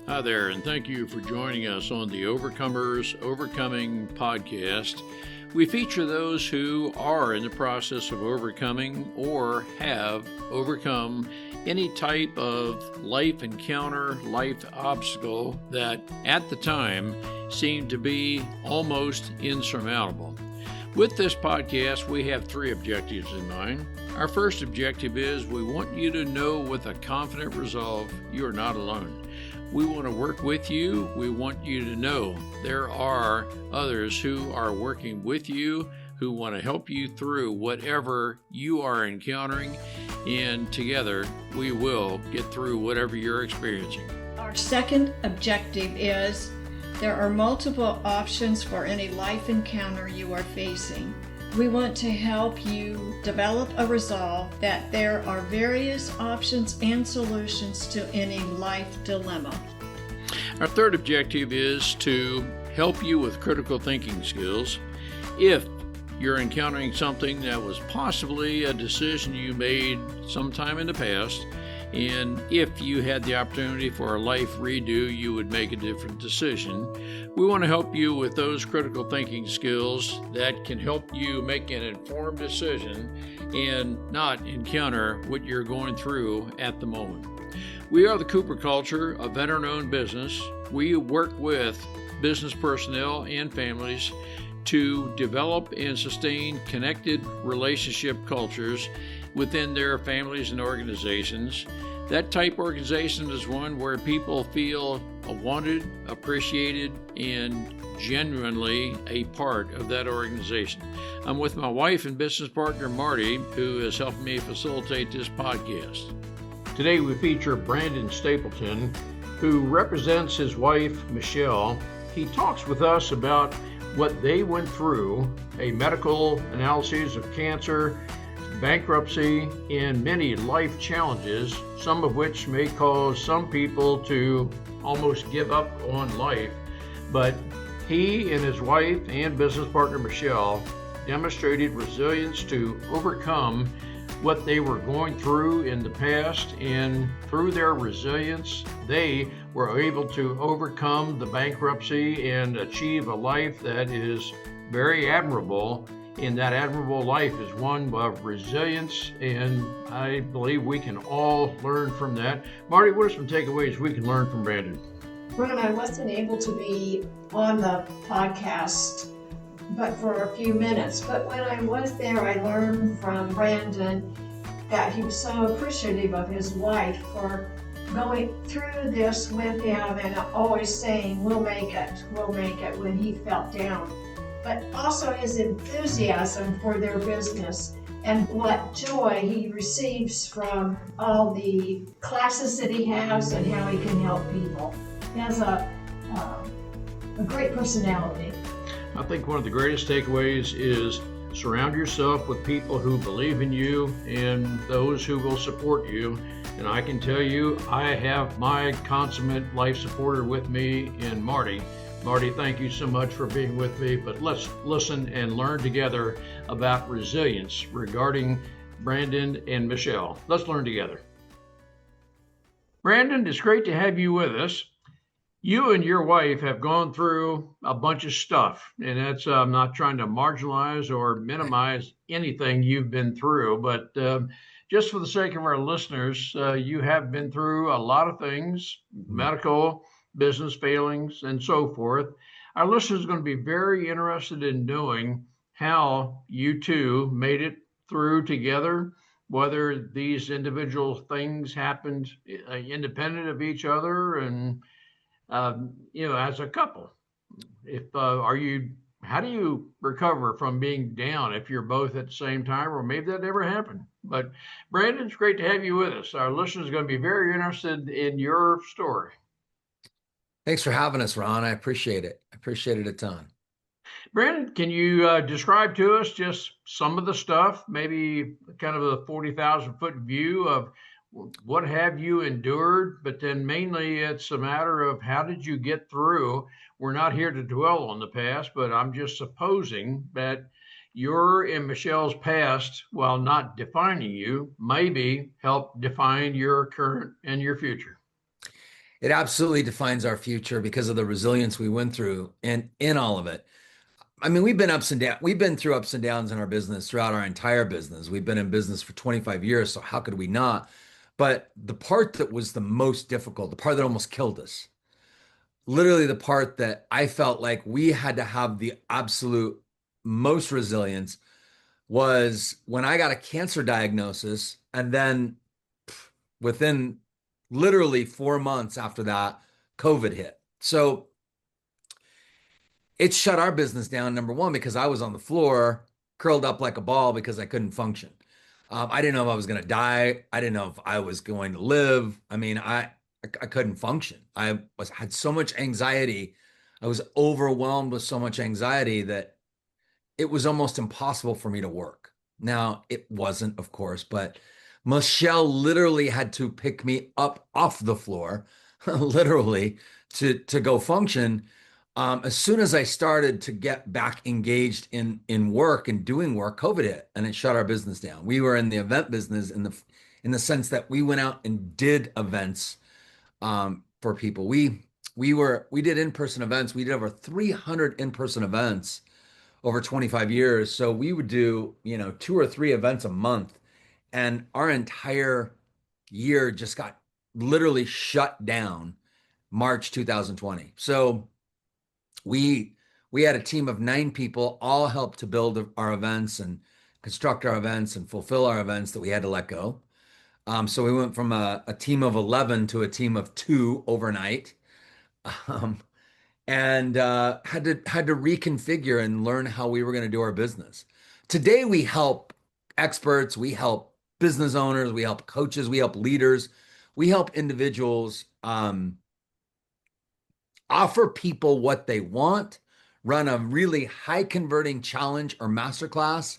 Hi there, and thank you for joining us on the Overcomers Overcoming podcast. We feature those who are in the process of overcoming or have overcome any type of life encounter, life obstacle that at the time seemed to be almost insurmountable. With this podcast, we have three objectives in mind. Our first objective is we want you to know with a confident resolve you are not alone. We want to work with you. We want you to know there are others who are working with you, who want to help you through whatever you are encountering, and together we will get through whatever you're experiencing. Our second objective is there are multiple options for any life encounter you are facing. We want to help you develop a resolve that there are various options and solutions to any life dilemma. Our third objective is to help you with critical thinking skills. If you're encountering something that was possibly a decision you made sometime in the past, and if you had the opportunity for a life redo, you would make a different decision. We want to help you with those critical thinking skills that can help you make an informed decision and not encounter what you're going through at the moment. We are the Cooper Culture, a veteran-owned business. We work with business personnel and families to develop and sustain connected relationship cultures within their families and organizations. That type organization is one where people feel wanted, appreciated, and genuinely a part of that organization. I'm with my wife and business partner, Marty, who has helped me facilitate this podcast. Today we feature Brandon Stapleton, who represents his wife, Michelle. He talks with us about what they went through, a medical analysis of cancer, bankruptcy, and many life challenges, some of which may cause some people to almost give up on life. But he and his wife and business partner Michelle demonstrated resilience to overcome what they were going through in the past, and through their resilience, they were able to overcome the bankruptcy and achieve a life that is very admirable. And that admirable life is one of resilience, and I believe we can all learn from that. Marty, what are some takeaways we can learn from Brandon? Ron, I wasn't able to be on the podcast but for a few minutes. But when I was there, I learned from Brandon that he was so appreciative of his wife for going through this with him and always saying, we'll make it when he felt down. But also his enthusiasm for their business and what joy he receives from all the classes that he has and how he can help people. He has a great personality. I think one of the greatest takeaways is surround yourself with people who believe in you and those who will support you. And I can tell you, I have my consummate life supporter with me in Marty. Marty, thank you so much for being with me, but let's listen and learn together about resilience regarding Brandon and Michelle. Let's learn together. Brandon, it's great to have you with us. You and your wife have gone through a bunch of stuff, and that's I'm not trying to marginalize or minimize anything you've been through, but just for the sake of our listeners, you have been through a lot of things, medical, business failings, and so forth. Our listeners are going to be very interested in knowing how you two made it through together, whether these individual things happened independent of each other, and as a couple. How do you recover from being down if you're both at the same time, or maybe that never happened? But Brandon, it's great to have you with us. Our listeners are going to be very interested in your story. Thanks for having us, Ron. I appreciate it. I appreciate it a ton. Brandon, can you describe to us just some of the stuff, maybe kind of a 40,000 foot view of what have you endured, but then mainly it's a matter of how did you get through? We're not here to dwell on the past, but I'm just supposing that your and Michelle's past, while not defining you, maybe help define your current and your future. It absolutely defines our future because of the resilience we went through and in all of it. I mean, we've been ups and downs. We've been through ups and downs in our business throughout our entire business. We've been in business for 25 years, so how could we not? But the part that was the most difficult, the part that almost killed us, literally the part that I felt like we had to have the absolute most resilience was when I got a cancer diagnosis. And then within literally 4 months after that, COVID hit. So it shut our business down, number one, because I was on the floor, curled up like a ball because I couldn't function. I didn't know if I was going to die. I didn't know if I was going to live. I mean, I couldn't function. Had so much anxiety. I was overwhelmed with so much anxiety that it was almost impossible for me to work. Now, it wasn't, of course, but Michelle literally had to pick me up off the floor, literally, to go function. As soon as I started to get back engaged in work and doing work, COVID hit and it shut our business down. We were in the event business in the sense that we went out and did events for people. We did in-person events. We did over 300 in-person events over 25 years. So we would do, 2 or 3 events a month, and our entire year just got literally shut down March 2020. So we we had a team of 9 people, all helped to build our events and construct our events and fulfill our events that we had to let go. So we went from a team of 11 to a team of 2 overnight. Um, and had to reconfigure and learn how we were going to do our business. Today, we help experts, we help business owners, we help coaches, we help leaders, we help individuals offer people what they want, run a really high converting challenge or masterclass,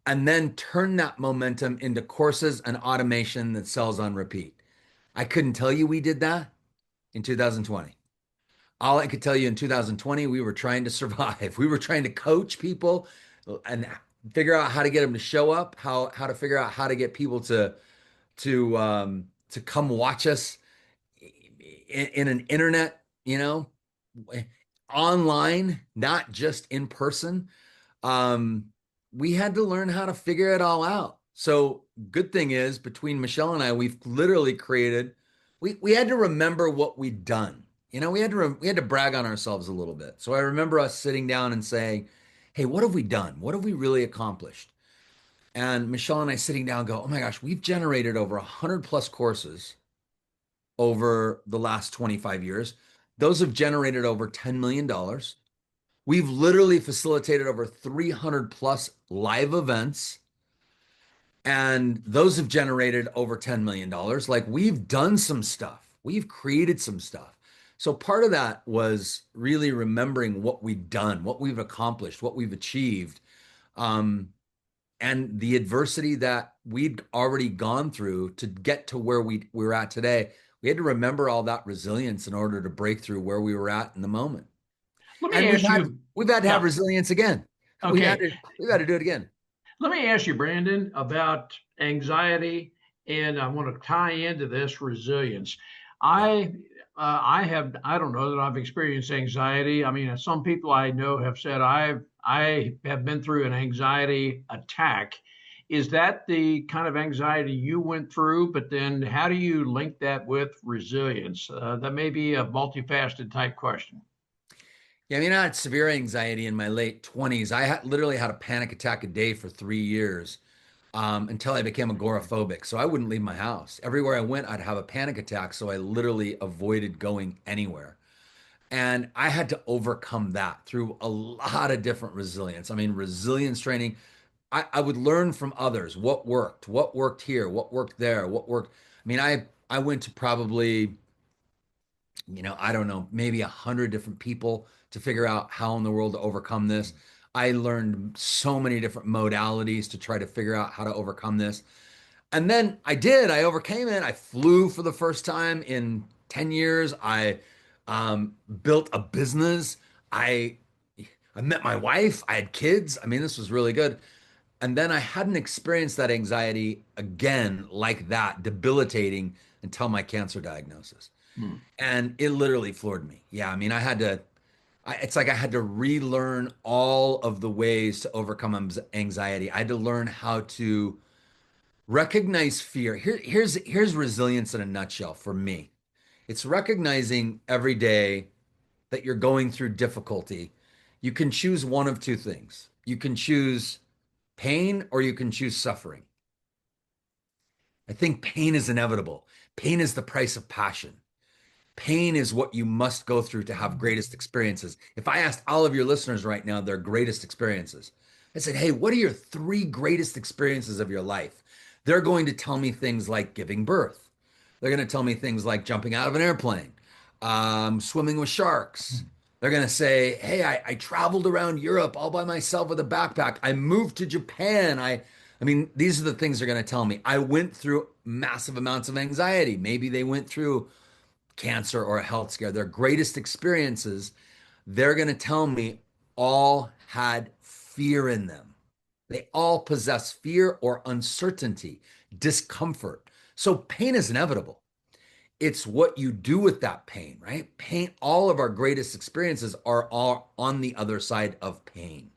and then turn that momentum into courses and automation that sells on repeat. I couldn't tell you we did that in 2020. All I could tell you in 2020, we were trying to survive. We were trying to coach people and figure out how to get them to show up, how to figure out how to get people to come watch us in an internet, online, not just in person. Um, we had to learn how to figure it all out. So good thing is between Michelle and I, we've literally created, we had to remember what we'd done. We had to brag on ourselves a little bit. So I remember us sitting down and saying, "Hey, what have we done? What have we really accomplished?" And Michelle and I sitting down go, "Oh my gosh, we've generated over 100 plus courses over the last 25 years. Those have generated over $10 million. Dollars. We've literally facilitated over 300 plus live events, and those have generated over $10 million. Dollars. Like, we've done some stuff. We've created some stuff." So part of that was really remembering what we've done, what we've accomplished, what we've achieved, um, and the adversity that we'd already gone through to get to where we're at today. We had to remember all that resilience in order to break through where we were at in the moment. Let me And ask you, we've had to have yeah, resilience again. okay. We've had to do it again. Let me ask you, Brandon, about anxiety, and I want to tie into this resilience. Yeah. I don't know that I've experienced anxiety. I mean, some people I know have said I have been through an anxiety attack. Is that the kind of anxiety you went through? But then how do you link that with resilience? That may be a multifaceted type question. Yeah, I mean, I had severe anxiety in my late 20s. Literally had a panic attack a day for 3 years, until I became agoraphobic. So I wouldn't leave my house. Everywhere I went, I'd have a panic attack. So I literally avoided going anywhere. And I had to overcome that through a lot of different resilience. I mean, resilience training. I would learn from others what worked here, what worked there, what worked. I mean, I went to probably, I don't know, maybe 100 different people to figure out how in the world to overcome this. I learned so many different modalities to try to figure out how to overcome this. And then I did. I overcame it. I flew for the first time in 10 years. I built a business. I I met my wife. I had kids. I mean, this was really good. And then I hadn't experienced that anxiety again like that, debilitating until my cancer diagnosis. Hmm. And it literally floored me. Yeah, I mean, it's like I had to relearn all of the ways to overcome anxiety. I had to learn how to recognize fear. Here's resilience in a nutshell for me. It's recognizing every day that you're going through difficulty. You can choose one of two things. You can choose pain or you can choose suffering. I think pain is inevitable. Pain is the price of passion. Pain is what you must go through to have greatest experiences. If I asked all of your listeners right now their greatest experiences, I said, hey, what are your three greatest experiences of your life? They're going to tell me things like giving birth. They're going to tell me things like jumping out of an airplane, swimming with sharks. They're going to say, hey, I traveled around Europe all by myself with a backpack. I moved to Japan. I mean, these are the things they're going to tell me. I went through massive amounts of anxiety. Maybe they went through cancer or a health scare, their greatest experiences, they're going to tell me all had fear in them. They all possess fear or uncertainty, discomfort. So pain is inevitable. It's what you do with that pain, right? Pain, all of our greatest experiences are all on the other side of pain.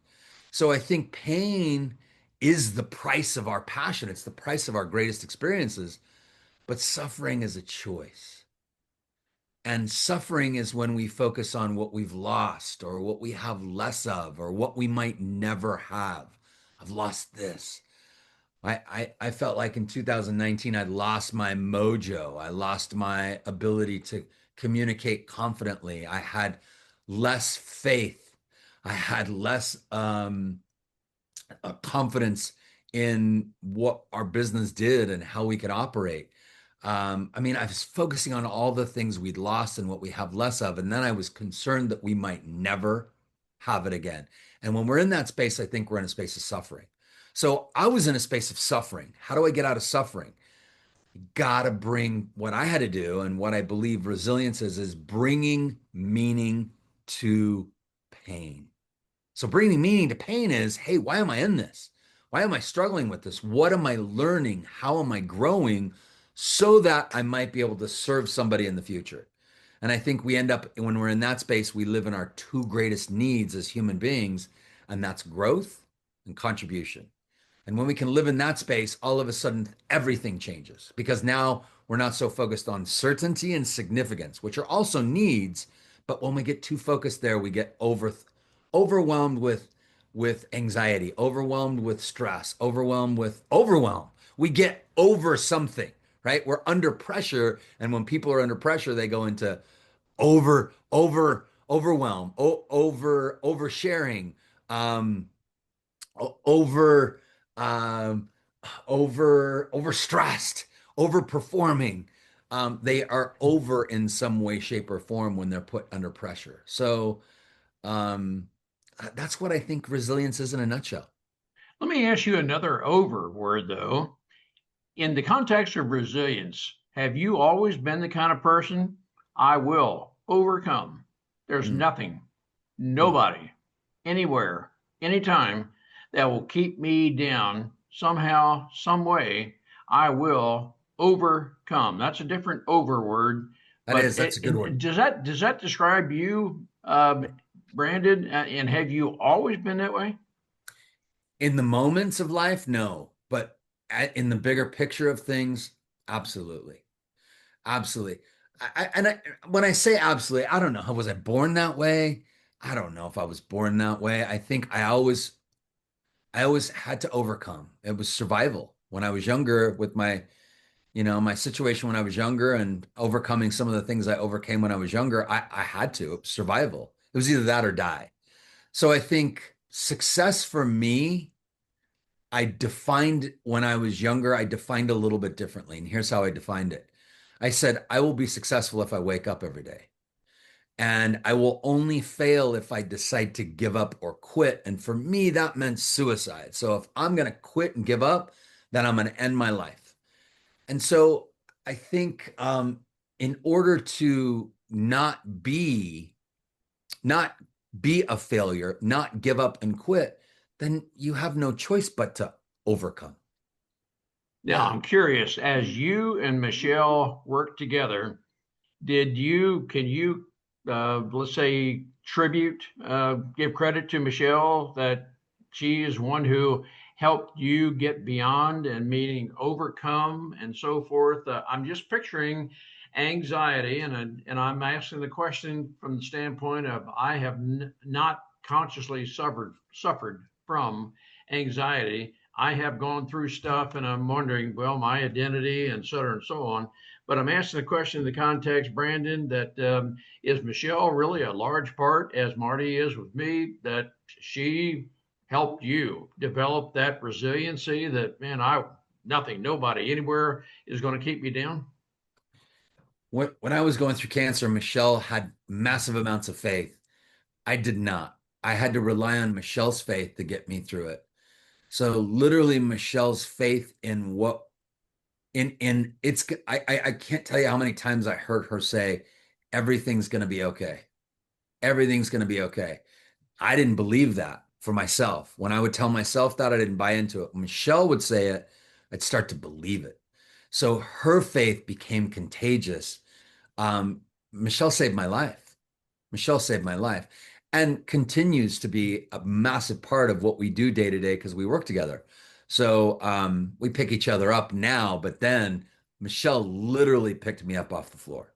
So I think pain is the price of our passion. It's the price of our greatest experiences, but suffering is a choice. And suffering is when we focus on what we've lost or what we have less of or what we might never have. I've lost this. I felt like in 2019, I'd lost my mojo. I lost my ability to communicate confidently. I had less faith. I had less confidence in what our business did and how we could operate. I mean, I was focusing on all the things we'd lost and what we have less of. And then I was concerned that we might never have it again. And when we're in that space, I think we're in a space of suffering. So I was in a space of suffering. How do I get out of suffering? Gotta bring what I had to do and what I believe resilience is bringing meaning to pain. So bringing meaning to pain is, hey, why am I in this? Why am I struggling with this? What am I learning? How am I growing so that I might be able to serve somebody in the future? And I think we end up, when we're in that space, we live in our two greatest needs as human beings, and that's growth and contribution. And when we can live in that space, all of a sudden everything changes because now we're not so focused on certainty and significance, which are also needs. But when we get too focused there, we get overwhelmed with anxiety, overwhelmed with stress, overwhelmed with overwhelm. We get over something, right? We're under pressure, and when people are under pressure, they go into overwhelm, oversharing, um, over um, overstressed, overperforming. They are over in some way, shape, or form when they're put under pressure. So that's what I think resilience is in a nutshell. Let me ask you another over word, though. In the context of resilience, have you always been the kind of person I will overcome? There's Mm, nothing, mm. nobody, anywhere, anytime that will keep me down somehow, some way. I will overcome. That's a different over word, but That's a good word. does that describe you, Brandon? And have you always been that way? In the moments of life, no, but in the bigger picture of things, absolutely. Absolutely. When I say absolutely, I don't know. Was I born that way? I don't know if I was born that way. I think I always had to overcome. It was survival. When I was younger with my situation when I was younger and overcoming some of the things I overcame when I was younger, I had to. It was survival. It was either that or die. So I think success for me, I defined when I was younger, I defined a little bit differently. And here's how I defined it. I said, I will be successful if I wake up every day. And I will only fail if I decide to give up or quit. And for me, that meant suicide. So if I'm going to quit and give up, then I'm going to end my life. And so I think in order to not be a failure, not give up and quit, then you have no choice but to overcome. Now, I'm curious, as you and Michelle work together, can you, let's say, give credit to Michelle that she is one who helped you get beyond and meaning overcome and so forth? I'm just picturing anxiety, and I'm asking the question from the standpoint of I have not consciously suffered from anxiety. I have gone through stuff, and I'm wondering, well, my identity, and so on and so on. But I'm asking the question in the context, Brandon, that is Michelle really a large part, as Marty is with me, that she helped you develop that resiliency that, man, nobody anywhere is going to keep me down? When I was going through cancer, Michelle had massive amounts of faith. I did not. I had to rely on Michelle's faith to get me through it. So literally Michelle's faith in what in it's I can't tell you how many times I heard her say everything's going to be okay. Everything's going to be okay. I didn't believe that for myself. When I would tell myself that, I didn't buy into it. When Michelle would say it, I'd start to believe it. So her faith became contagious. Michelle saved my life. Michelle saved my life and continues to be a massive part of what we do day to day because we work together. So we pick each other up now, but then Michelle literally picked me up off the floor.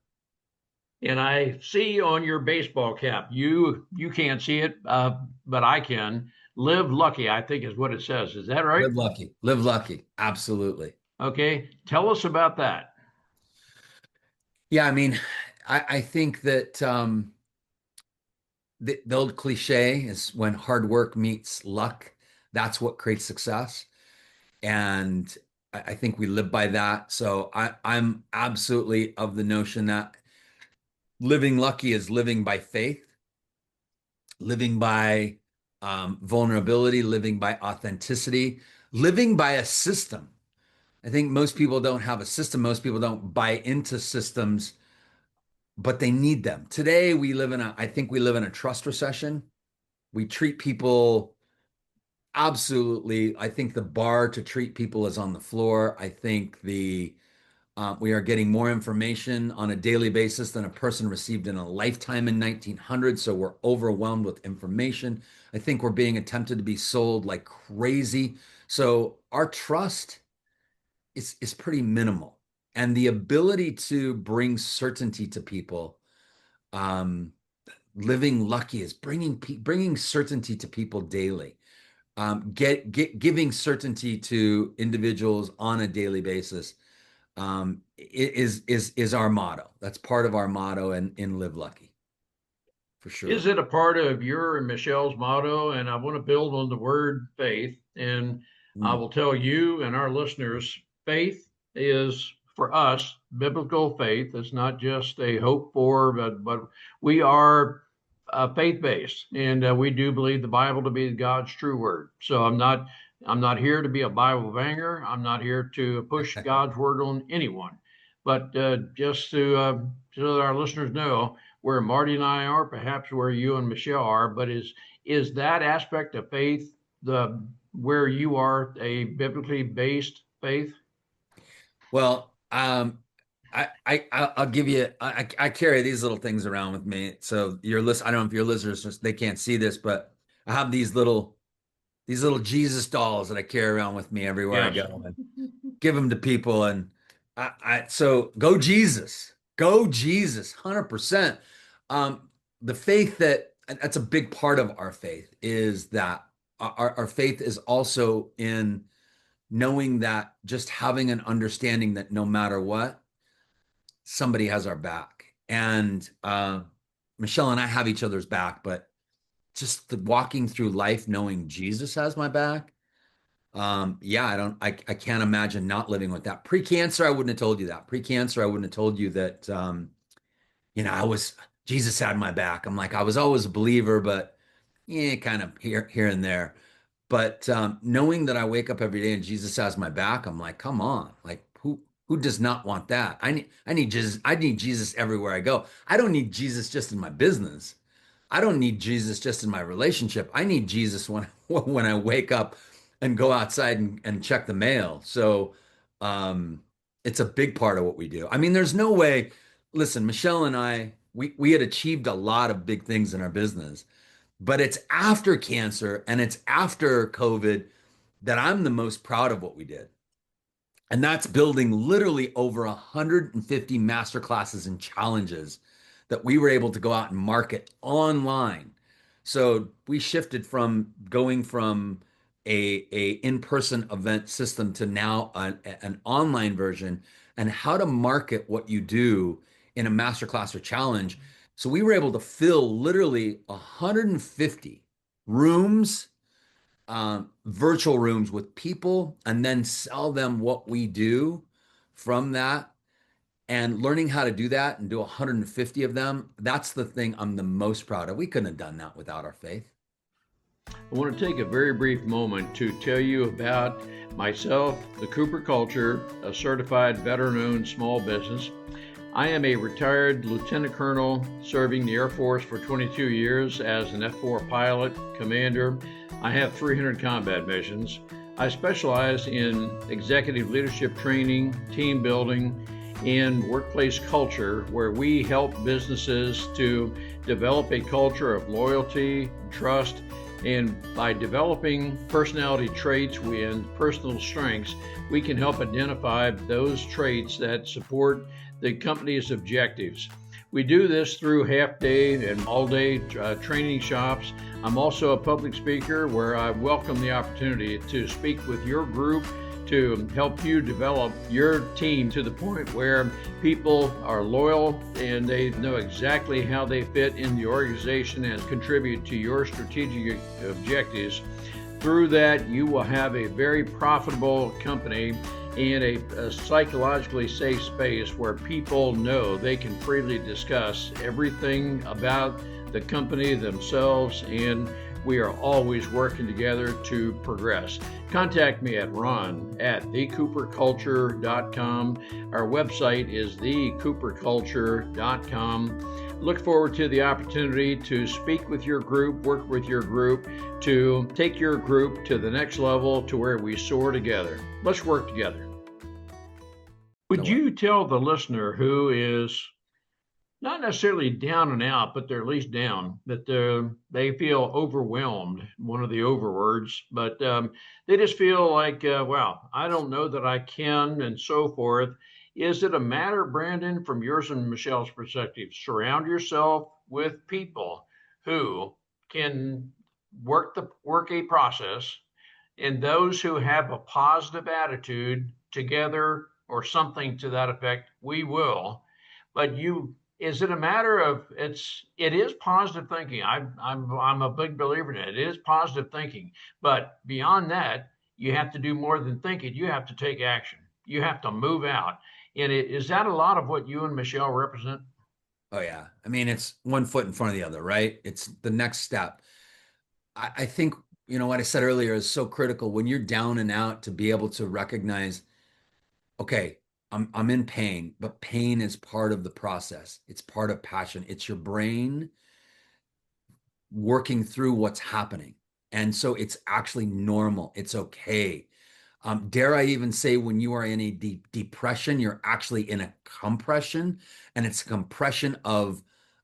And I see on your baseball cap, you can't see it, but I can. Live lucky, I think is what it says. Is that right? Live lucky. Live lucky. Absolutely. Okay. Tell us about that. Yeah, I mean, I think that the old cliche is when hard work meets luck, that's what creates success. And I think we live by that. So I'm absolutely of the notion that living lucky is living by faith, living by vulnerability, living by authenticity, living by a system. I think most people don't have a system. Most people don't buy into systems, but they need them. Today, I think we live in a trust recession. We treat people absolutely. I think the bar to treat people is on the floor. I think we are getting more information on a daily basis than a person received in a lifetime in 1900. So we're overwhelmed with information. I think we're being attempted to be sold like crazy. So our trust is pretty minimal. And the ability to bring certainty to people, um, living lucky is bringing certainty to people daily. Giving certainty to individuals on a daily basis is our motto. That's part of our motto in Live Lucky for Is sure. it a part of your and Michelle's motto? And I want to build on the word faith. And I Mm. will tell you and our listeners, faith is for us biblical faith. It's not just a hope for, but we are faith based, and we do believe the Bible to be God's true word. So I'm not here to be a Bible banger. I'm not here to push God's word on anyone, but just so that our listeners know where Marty and I are, perhaps where you and Michelle are, but is that aspect of faith the where you are a biblically based faith? Well, I'll give you. I carry these little things around with me. So your list. I don't know if your listeners they can't see this, but I have these little Jesus dolls that I carry around with me everywhere I Yes. go and give them to people. And so go Jesus, 100%. The faith that's a big part of our faith is that our faith is also in knowing that just having an understanding that no matter what, somebody has our back. And Michelle and I have each other's back, but just walking through life knowing Jesus has my back. Yeah, I can't imagine not living with that. Pre-cancer, I wouldn't have told you that. Pre-cancer, I wouldn't have told you that, Jesus had my back. I'm like, I was always a believer, but yeah, kind of here and there. But knowing that I wake up every day and Jesus has my back, I'm like, come on, like who does not want that? I need Jesus. I need Jesus everywhere I go. I don't need Jesus just in my business. I don't need Jesus just in my relationship. I need Jesus when when I wake up and go outside and check the mail. So um, it's a big part of what we do. I mean, there's no way. listen, Michelle and I, we had achieved a lot of big things in our business, but it's after cancer and it's after COVID that I'm the most proud of what we did. And that's building literally over 150 master classes and challenges that we were able to go out and market online. So we shifted from going from a in-person event system to now an online version, and how to market what you do in a masterclass or challenge. So we were able to fill literally 150 rooms, virtual rooms with people, and then sell them what we do from that. And learning how to do that and do 150 of them, that's the thing I'm the most proud of. We couldn't have done that without our faith. I want to take a very brief moment to tell you about myself, the Cooper Culture, a certified veteran-owned small business. I am a retired lieutenant colonel serving the Air Force for 22 years as an F-4 pilot, commander. I have 300 combat missions. I specialize in executive leadership training, team building, and workplace culture, where we help businesses to develop a culture of loyalty, trust, and by developing personality traits and personal strengths, we can help identify those traits that support the company's objectives. We do this through half-day and all-day training shops. I'm also a public speaker where I welcome the opportunity to speak with your group to help you develop your team to the point where people are loyal and they know exactly how they fit in the organization and contribute to your strategic objectives. Through that, you will have a very profitable company and a psychologically safe space where people know they can freely discuss everything about the company themselves, and we are always working together to progress. Contact me at ron@thecooperculture.com. Our website is thecooperculture.com. Look forward to the opportunity to speak with your group, work with your group, to take your group to the next level to where we soar together. Let's work together. Would you tell the listener who is not necessarily down and out, but they're at least down, that they feel overwhelmed, one of the overwords, but they just feel like, wow, I don't know that I can, and so forth. Is it a matter, Brandon, from yours and Michelle's perspective, surround yourself with people who can work a process, and those who have a positive attitude together or something to that effect, we will. But is it a matter of it is positive thinking. I'm a big believer in it. It is positive thinking. But beyond that, you have to do more than think it. You have to take action. You have to move out. And is that a lot of what you and Michelle represent? Oh, yeah. I mean, it's one foot in front of the other, right? It's the next step. I think, what I said earlier is so critical when you're down and out, to be able to recognize, okay, I'm in pain, but pain is part of the process. It's part of passion. It's your brain working through what's happening. And so it's actually normal. It's okay. Dare I even say, when you are in a depression, you're actually in a compression, and it's a compression of,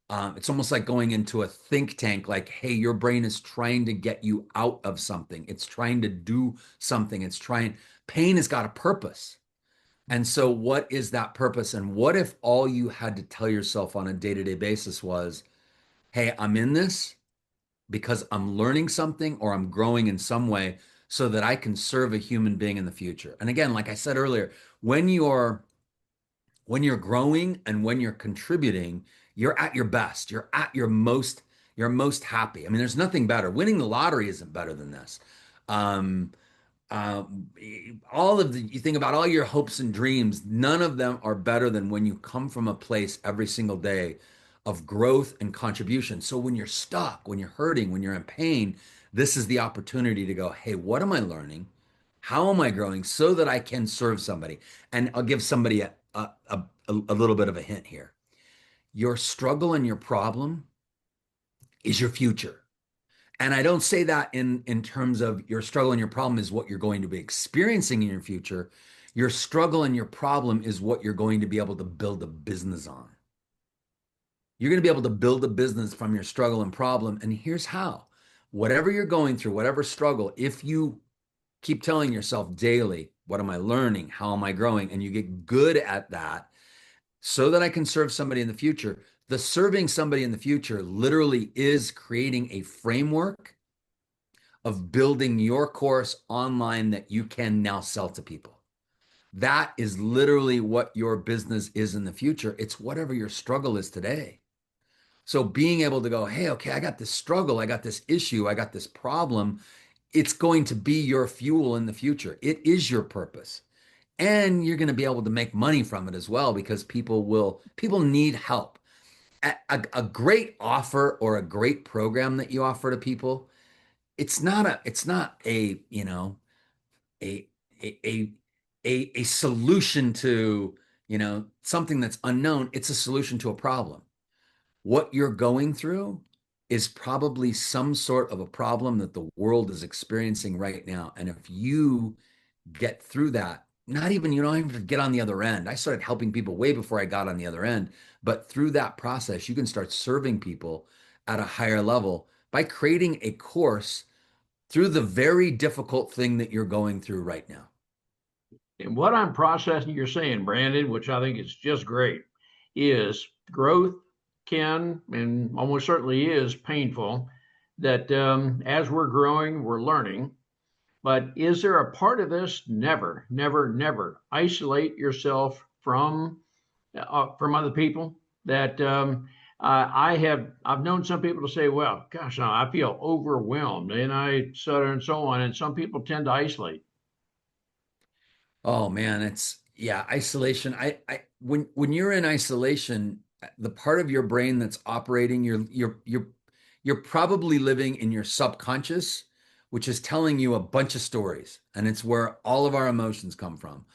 it's almost like going into a think tank, like, hey, your brain is trying to get you out of something. It's trying to do something. Pain has got a purpose. And so what is that purpose? And what if all you had to tell yourself on a day-to-day basis was, hey, I'm in this because I'm learning something or I'm growing in some way so that I can serve a human being in the future. And again, like I said earlier, when you're growing and when you're contributing, you're at your best. You're at your most happy. I mean, there's nothing better. Winning the lottery isn't better than this. You think about all your hopes and dreams, none of them are better than when you come from a place every single day of growth and contribution. So when you're stuck, when you're hurting, when you're in pain, this is the opportunity to go, hey, what am I learning? How am I growing so that I can serve somebody? And I'll give somebody a little bit of a hint here. Your struggle and your problem is your future. And I don't say that in terms of your struggle and your problem is what you're going to be experiencing in your future. Your struggle and your problem is what you're going to be able to build a business on. You're going to be able to build a business from your struggle and problem. And here's how: whatever you're going through, whatever struggle, if you keep telling yourself daily, what am I learning? How am I growing? And you get good at that so that I can serve somebody in the future. The serving somebody in the future literally is creating a framework of building your course online that you can now sell to people. That is literally what your business is in the future. It's whatever your struggle is today. So being able to go, hey, okay, I got this struggle, I got this issue, I got this problem. It's going to be your fuel in the future. It is your purpose. And you're going to be able to make money from it as well because people need help. A great offer or a great program that you offer to people, it's not a, you know, a a a a solution to, something that's unknown. It's a solution to a problem. What you're going through is probably some sort of a problem that the world is experiencing right now. And if you get through that, not even, you don't even get on the other end. I started helping people way before I got on the other end. But through that process, you can start serving people at a higher level by creating a course through the very difficult thing that you're going through right now. And what I'm processing you're saying, Brandon, which I think is just great, is growth can and almost certainly is painful. That as we're growing, we're learning. But is there a part of this? Never, never, never isolate yourself from other people. That I've known some people to say, well, gosh, I feel overwhelmed, and I so and so on. And some people tend to isolate. Oh man, it's yeah, isolation. When you're in isolation, the part of your brain that's operating, you're probably living in your subconscious, which is telling you a bunch of stories, and it's where all of our emotions come from.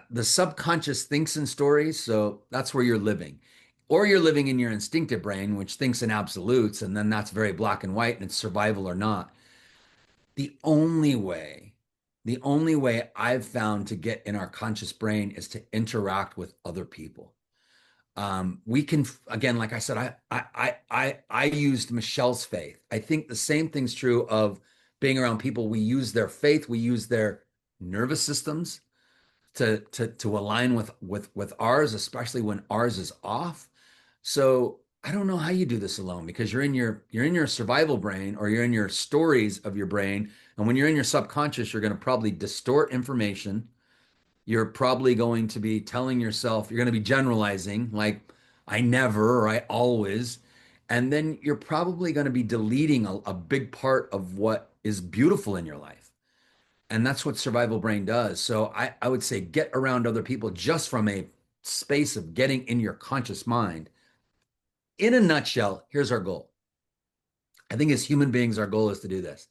The subconscious thinks in stories, so that's where you're living. Or you're living in your instinctive brain, which thinks in absolutes, and then that's very black and white, and it's survival or not. The only way, the only way I've found to get in our conscious brain is to interact with other people. We can, again, like I said, I used Michelle's faith. I think the same thing's true of being around people. We use their faith, we use their nervous systems to align with ours, especially when ours is off. So I don't know how you do this alone because you're in your survival brain or you're in your stories of your brain. And when you're in your subconscious, you're going to probably distort information. You're probably going to be telling yourself, you're going to be generalizing like I never or I always. And then you're probably going to be deleting a big part of what is beautiful in your life. And that's what survival brain does. So I would say get around other people just from a space of getting in your conscious mind. In a nutshell, here's our goal. I think as human beings, our goal is to do this.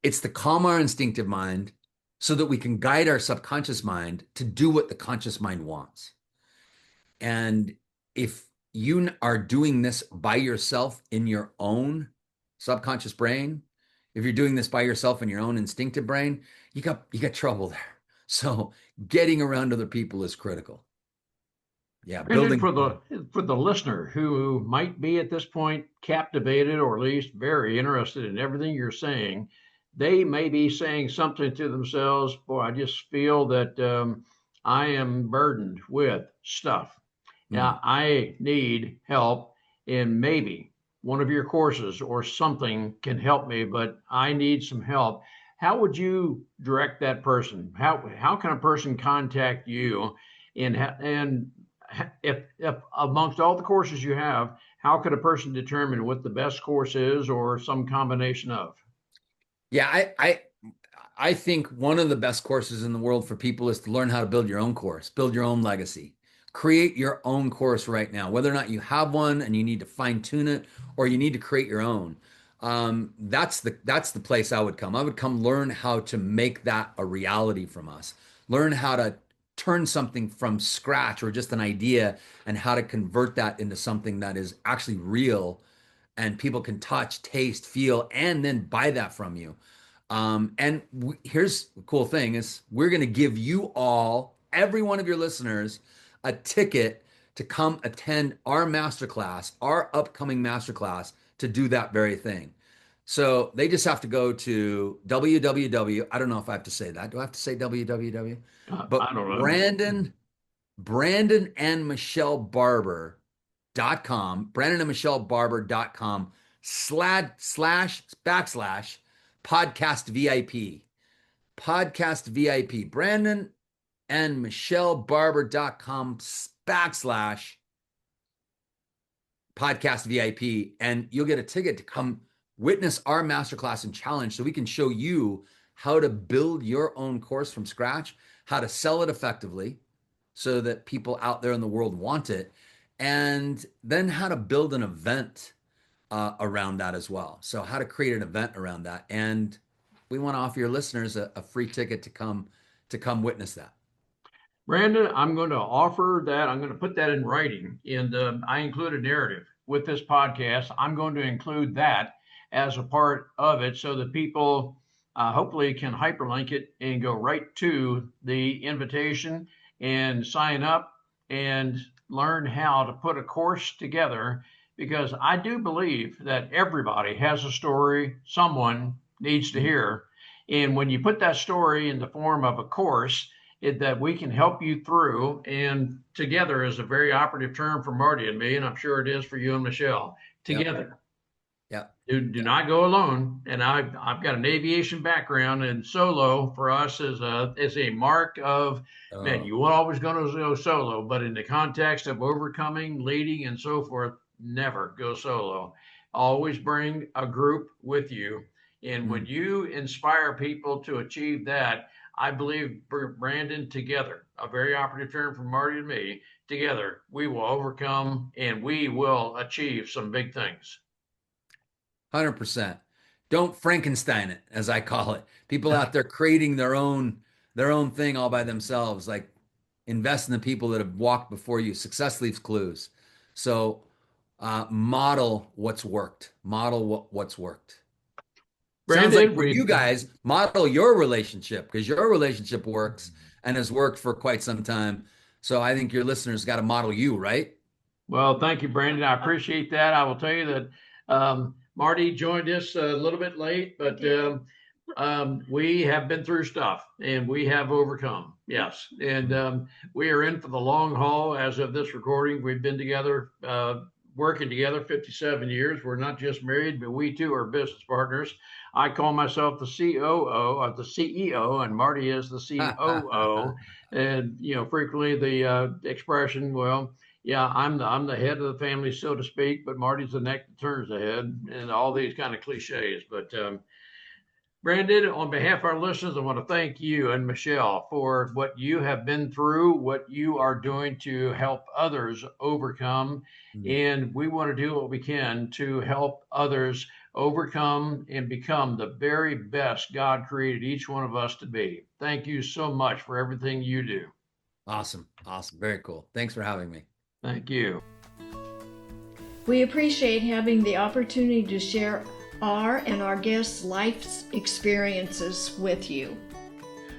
It's to calm our instinctive mind so that we can guide our subconscious mind to do what the conscious mind wants. And if you are doing this by yourself in your own subconscious brain, if you're doing this by yourself in your own instinctive brain, you got trouble there. So getting around other people is critical. Yeah, Brandon, building. for the listener who might be at this point captivated or at least very interested in everything you're saying, they may be saying something to themselves. Boy, I just feel that I am burdened with stuff. Mm. Now, I need help, and maybe one of your courses or something can help me, but I need some help. How would you direct that person? How can a person contact you? And if amongst all the courses you have, how could a person determine what the best course is or some combination of? Yeah, I think one of the best courses in the world for people is to learn how to build your own course, build your own legacy. Create your own course right now, whether or not you have one and you need to fine tune it or you need to create your own. That's the place I would come. I would come learn how to make that a reality from us. Learn how to turn something from scratch or just an idea and how to convert that into something that is actually real and people can touch, taste, feel, and then buy that from you. Here's the cool thing is we're going to give you all, every one of your listeners, a ticket to come attend our masterclass, our upcoming masterclass, to do that very thing. So they just have to go to www. I don't know if I have to say that. Do I have to say www? But I don't know. Brandon and Michelle Barber.com, Brandon and Michelle Barber.com // podcast VIP. Podcast VIP. Brandon and Michelle Barber.com / podcast VIP. And you'll get a ticket to come witness our masterclass and challenge so we can show you how to build your own course from scratch, how to sell it effectively so that people out there in the world want it, and then how to build an event around that as well. So how to create an event around that. And we want to offer your listeners a free ticket to come witness that. Brandon, I'm going to offer that. I'm going to put that in writing. And I include a narrative with this podcast. I'm going to include that as a part of it so that people hopefully can hyperlink it and go right to the invitation and sign up and learn how to put a course together, because I do believe that everybody has a story someone needs to hear. And when you put that story in the form of a course that we can help you through, and together is a very operative term for Marty and me, and I'm sure it is for you and Michelle, together. Yep. Do not go alone. And I've got an aviation background, and solo for us is a mark of, man, you are always going to go solo, but in the context of overcoming, leading, and so forth, never go solo. Always bring a group with you. And when you inspire people to achieve that, I believe, Brandon, together, a very operative term for Marty and me, together, we will overcome and we will achieve some big things. 100%. Don't Frankenstein it, as I call it. People out there creating their own thing all by themselves. Like, invest in the people that have walked before you. Success leaves clues. So model what's worked. Model what's worked. Brandon, sounds like for you guys, model your relationship, because your relationship works and has worked for quite some time. So I think your listeners got to model you, right? Well, thank you, Brandon. I appreciate that. I will tell you that Marty joined us a little bit late, but we have been through stuff and we have overcome. Yes. And we are in for the long haul. As of this recording, we've been together, working together 57 years. We're not just married, but we too are business partners. I call myself the COO, or the CEO, and Marty is the COO. And, frequently the expression, well, yeah, I'm the head of the family, so to speak, but Marty's the neck that turns the head, and all these kind of cliches. But Brandon, on behalf of our listeners, I want to thank you and Michelle for what you have been through, what you are doing to help others overcome. And we want to do what we can to help others overcome and become the very best God created each one of us to be. Thank you so much for everything you do. Awesome. Very cool. Thanks for having me. Thank you. We appreciate having the opportunity to share our and our guests' life experiences with you.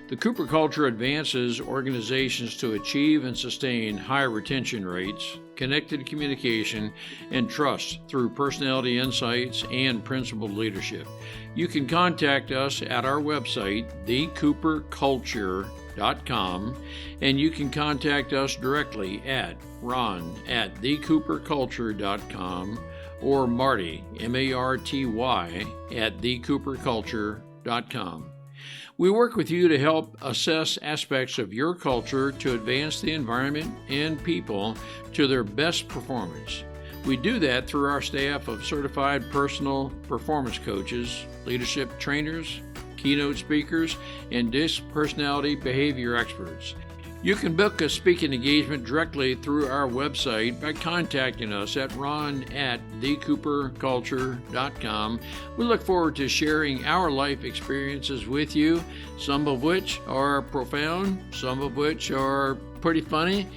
The Cooper culture advances organizations to achieve and sustain high retention rates, connected communication, and trust through personality insights and principled leadership. You can contact us at our website, thecooperculture.com, and you can contact us directly at ron@thecooperculture.com or Marty, Marty, at thecooperculture.com. We work with you to help assess aspects of your culture to advance the environment and people to their best performance. We do that through our staff of certified personal performance coaches, leadership trainers, keynote speakers, and DISC personality behavior experts. You can book a speaking engagement directly through our website by contacting us at ron@thecooperculture.com. We look forward to sharing our life experiences with you, some of which are profound, some of which are pretty funny.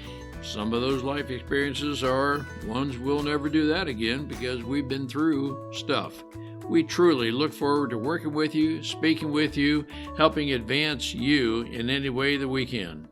Some of those life experiences are ones we'll never do that again because we've been through stuff. We truly look forward to working with you, speaking with you, helping advance you in any way that we can.